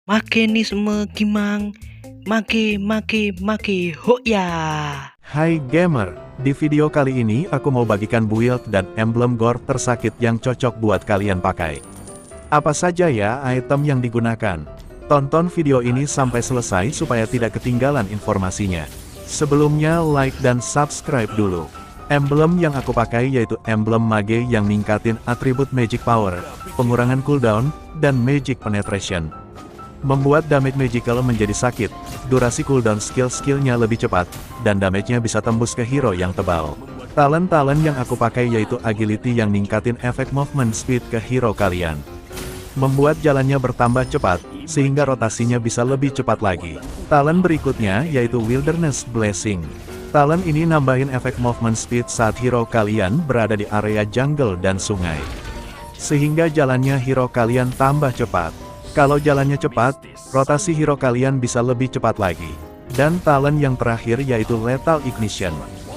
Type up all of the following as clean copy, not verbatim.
Mekanisme Gimang, make hoya. Hai gamer, di video kali ini aku mau bagikan build dan emblem gore tersakit yang cocok buat kalian pakai. Apa saja ya item yang digunakan? Tonton video ini sampai selesai supaya tidak ketinggalan informasinya. Sebelumnya like dan subscribe dulu. Emblem yang aku pakai yaitu emblem mage yang ningkatin atribut magic power, pengurangan cooldown, dan magic penetration. Membuat damage magical menjadi sakit, durasi cooldown skill-skillnya lebih cepat, dan damage-nya bisa tembus ke hero yang tebal. Talent yang aku pakai yaitu agility yang ningkatin efek movement speed ke hero kalian. Membuat jalannya bertambah cepat, sehingga rotasinya bisa lebih cepat lagi. Talent berikutnya yaitu wilderness blessing. Talent ini nambahin efek movement speed saat hero kalian berada di area jungle dan sungai. Sehingga jalannya hero kalian tambah cepat. Kalau jalannya cepat, rotasi hero kalian bisa lebih cepat lagi. Dan talent yang terakhir yaitu Lethal Ignition.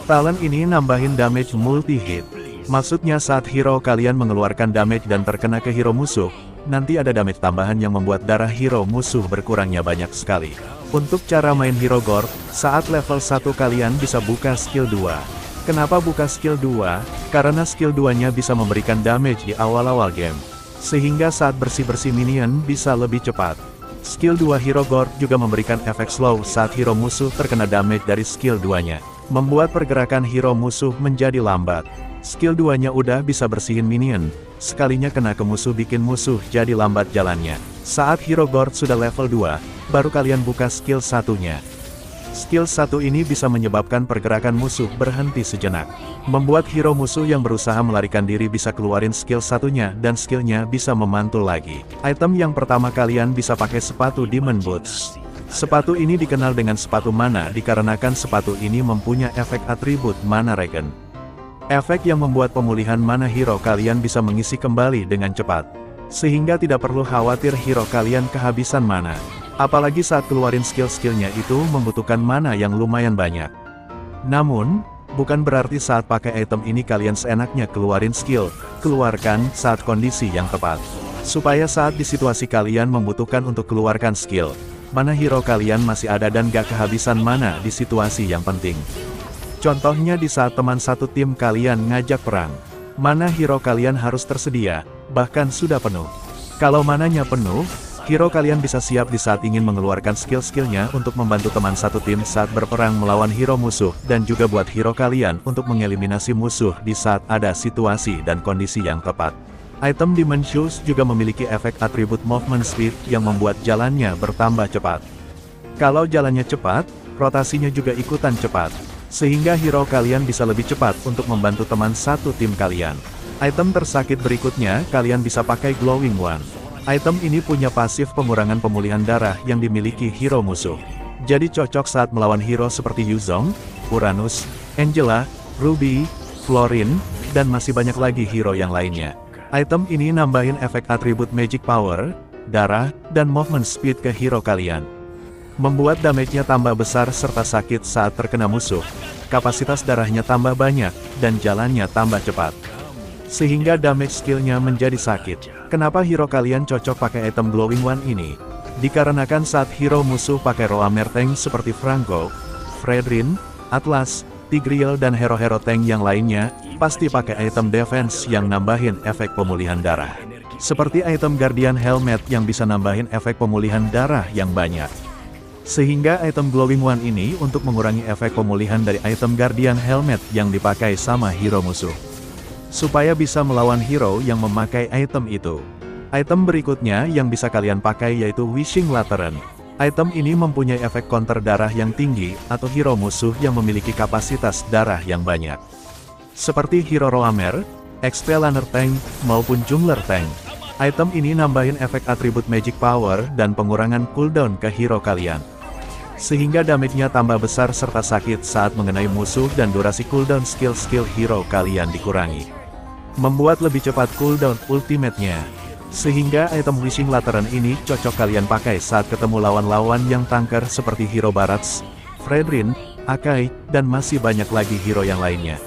Talent ini nambahin damage multi-hit. Maksudnya saat hero kalian mengeluarkan damage dan terkena ke hero musuh, nanti ada damage tambahan yang membuat darah hero musuh berkurangnya banyak sekali. Untuk cara main hero gore, saat level 1 kalian bisa buka skill 2. Kenapa buka skill 2? Karena skill 2-nya bisa memberikan damage di awal-awal game. Sehingga saat bersih-bersih minion bisa lebih cepat. Skill 2 hero gore juga memberikan efek slow saat hero musuh terkena damage dari skill 2-nya. Membuat pergerakan hero musuh menjadi lambat. Skill 2-nya udah bisa bersihin minion, sekalinya kena ke musuh bikin musuh jadi lambat jalannya. Saat hero gore sudah level 2, baru kalian buka skill 1-nya. Skill 1 ini bisa menyebabkan pergerakan musuh berhenti sejenak. Membuat hero musuh yang berusaha melarikan diri bisa keluarin skill 1-nya dan skillnya bisa memantul lagi. Item yang pertama kalian bisa pakai sepatu Demon Boots. Sepatu ini dikenal dengan sepatu mana dikarenakan sepatu ini mempunyai efek atribut Mana Regen. Efek yang membuat pemulihan mana hero kalian bisa mengisi kembali dengan cepat. Sehingga tidak perlu khawatir hero kalian kehabisan mana. Apalagi saat keluarin skill-skillnya itu membutuhkan mana yang lumayan banyak. Namun, bukan berarti saat pakai item ini kalian seenaknya keluarin skill, keluarkan saat kondisi yang tepat. Supaya saat di situasi kalian membutuhkan untuk keluarkan skill, mana hero kalian masih ada dan gak kehabisan mana di situasi yang penting. Contohnya di saat teman satu tim kalian ngajak perang, mana hero kalian harus tersedia, bahkan sudah penuh. Kalau mananya penuh, hero kalian bisa siap di saat ingin mengeluarkan skill-skillnya untuk membantu teman satu tim saat berperang melawan hero musuh, dan juga buat hero kalian untuk mengeliminasi musuh di saat ada situasi dan kondisi yang tepat. Item Demon Shoes juga memiliki efek atribut movement speed yang membuat jalannya bertambah cepat. Kalau jalannya cepat, rotasinya juga ikutan cepat. Sehingga hero kalian bisa lebih cepat untuk membantu teman satu tim kalian. Item tersakit berikutnya kalian bisa pakai Glowing One. Item ini punya pasif pengurangan pemulihan darah yang dimiliki hero musuh. Jadi cocok saat melawan hero seperti Yuzong, Uranus, Angela, Ruby, Florin, dan masih banyak lagi hero yang lainnya. Item ini nambahin efek atribut magic power, darah, dan movement speed ke hero kalian. Membuat damage-nya tambah besar serta sakit saat terkena musuh. Kapasitas darahnya tambah banyak, dan jalannya tambah cepat. Sehingga damage skillnya menjadi sakit. Kenapa hero kalian cocok pakai item Glowing One ini? Dikarenakan saat hero musuh pakai Roamer tank seperti Franco, Fredrin, Atlas, Tigreal dan hero-hero tank yang lainnya, pasti pakai item defense yang nambahin efek pemulihan darah. Seperti item Guardian Helmet yang bisa nambahin efek pemulihan darah yang banyak. Sehingga item Glowing One ini untuk mengurangi efek pemulihan dari item Guardian Helmet yang dipakai sama hero musuh. Supaya bisa melawan hero yang memakai item itu. Item berikutnya yang bisa kalian pakai yaitu Wishing Lantern. Item ini mempunyai efek counter darah yang tinggi atau hero musuh yang memiliki kapasitas darah yang banyak. Seperti hero Roamer, Expellaner Tank, maupun Jungler Tank. Item ini nambahin efek atribut magic power dan pengurangan cooldown ke hero kalian. Sehingga damage-nya tambah besar serta sakit saat mengenai musuh dan durasi cooldown skill-skill hero kalian dikurangi. Membuat lebih cepat cooldown ultimate-nya. Sehingga item Wishing Lantern ini cocok kalian pakai saat ketemu lawan-lawan yang tanker seperti hero Barats, Fredrin, Akai, dan masih banyak lagi hero yang lainnya.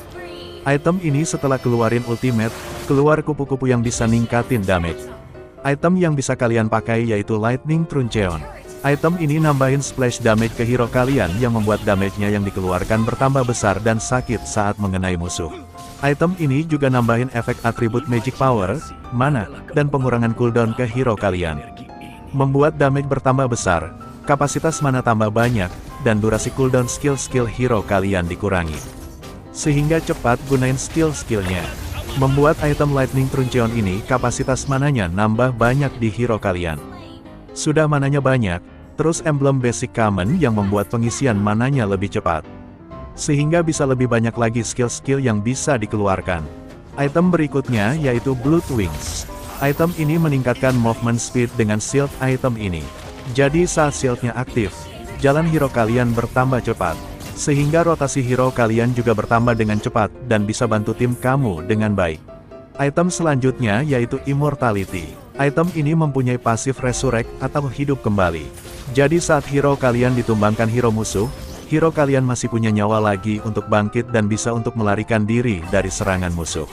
Item ini setelah keluarin ultimate, keluar kupu-kupu yang bisa ningkatin damage. Item yang bisa kalian pakai yaitu Lightning Truncheon. Item ini nambahin splash damage ke hero kalian yang membuat damage-nya yang dikeluarkan bertambah besar dan sakit saat mengenai musuh. Item ini juga nambahin efek atribut Magic Power, mana, dan pengurangan cooldown ke hero kalian. Membuat damage bertambah besar, kapasitas mana tambah banyak, dan durasi cooldown skill-skill hero kalian dikurangi. Sehingga cepat gunain skill-skillnya. Membuat item Lightning Truncheon ini kapasitas mananya nambah banyak di hero kalian. Sudah mananya banyak, terus emblem basic common yang membuat pengisian mananya lebih cepat. Sehingga bisa lebih banyak lagi skill-skill yang bisa dikeluarkan. Item berikutnya yaitu Blood Wings. Item ini meningkatkan movement speed dengan shield item ini. Jadi saat shieldnya aktif, jalan hero kalian bertambah cepat. Sehingga rotasi hero kalian juga bertambah dengan cepat dan bisa bantu tim kamu dengan baik. Item selanjutnya yaitu Immortality. Item ini mempunyai pasif resurrect atau hidup kembali. Jadi saat hero kalian ditumbangkan hero musuh, hero kalian masih punya nyawa lagi untuk bangkit dan bisa untuk melarikan diri dari serangan musuh.